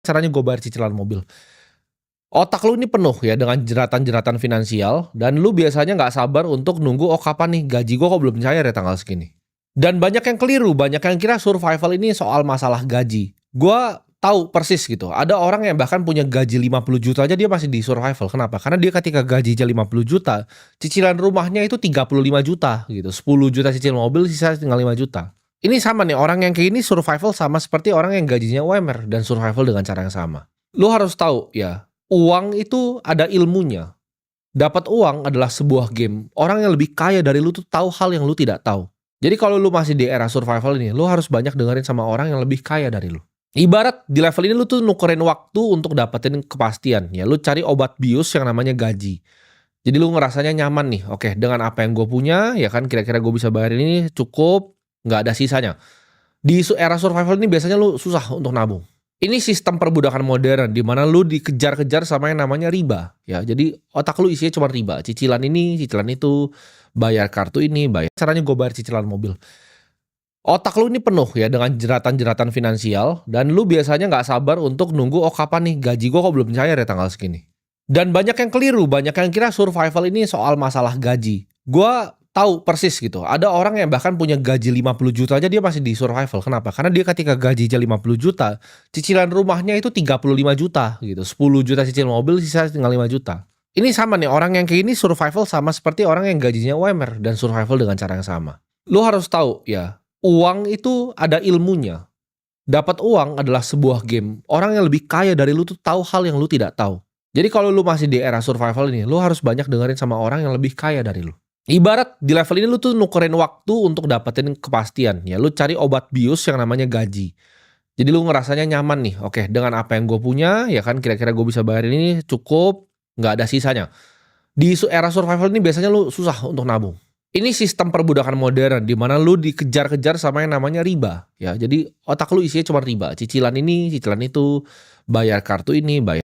Caranya gue bayar cicilan mobil. Otak lu ini penuh ya dengan jeratan-jeratan finansial dan lu biasanya nggak sabar untuk nunggu, "Oh kapan nih gaji gua kok belum cair ya tanggal segini." Dan banyak yang keliru, banyak yang kira survival ini soal masalah gaji. Gua tahu persis gitu, ada orang yang bahkan punya gaji 50 juta aja dia masih di survival. Kenapa? Karena dia ketika gajinya 50 juta, cicilan rumahnya itu 35 juta gitu, 10 juta cicil mobil, sisa tinggal 5 juta. Ini sama nih, orang yang kayak ini survival sama seperti orang yang gajinya UMR dan survival dengan cara yang sama. Lu harus tahu ya, uang itu ada ilmunya. Dapat uang adalah sebuah game. Orang yang lebih kaya dari lu tuh tahu hal yang lu tidak tahu. Jadi kalau lu masih di era survival ini, lu harus banyak dengerin sama orang yang lebih kaya dari lu. Ibarat di level ini lu tuh nukerin waktu untuk dapetin kepastian. Ya, lu cari obat bius yang namanya gaji. Jadi lu ngerasanya nyaman nih. Oke, dengan apa yang gue punya, ya kan kira-kira gue bisa bayar ini cukup, nggak ada sisanya. Di era survival ini biasanya lu susah untuk nabung. Ini sistem perbudakan modern di mana lu dikejar-kejar sama yang namanya riba, ya. Jadi otak lu isinya cuma riba, cicilan ini, cicilan itu, bayar kartu ini, bayar caranya gue bayar cicilan mobil. Otak lu ini penuh ya dengan jeratan-jeratan finansial dan lu biasanya nggak sabar untuk nunggu, "Oh kapan nih gaji gua kok belum cair ya tanggal segini." Dan banyak yang keliru, banyak yang kira survival ini soal masalah gaji. Gua tahu persis gitu, ada orang yang bahkan punya gaji 50 juta aja dia masih di survival. Kenapa? Karena dia ketika gajinya 50 juta, cicilan rumahnya itu 35 juta gitu, 10 juta cicil mobil, sisa tinggal 5 juta. Ini sama nih, orang yang kayak ini survival sama seperti orang yang gajinya UMR dan survival dengan cara yang sama. Lu harus tahu ya, uang itu ada ilmunya. Dapat uang adalah sebuah game. Orang yang lebih kaya dari lu tuh tahu hal yang lu tidak tahu. Jadi kalau lu masih di era survival ini, lu harus banyak dengerin sama orang yang lebih kaya dari lu. Ibarat di level ini lu tuh nukerin waktu untuk dapetin kepastian. Ya, lu cari obat bius yang namanya gaji. Jadi lu ngerasanya nyaman nih. Oke, dengan apa yang gue punya, ya kan kira-kira gue bisa bayar ini cukup, nggak ada sisanya. Di era survival ini biasanya lu susah untuk nabung. Ini sistem perbudakan modern di mana lu dikejar-kejar sama yang namanya riba, ya. Jadi otak lu isinya cuma riba, cicilan ini, cicilan itu, bayar kartu ini, bayar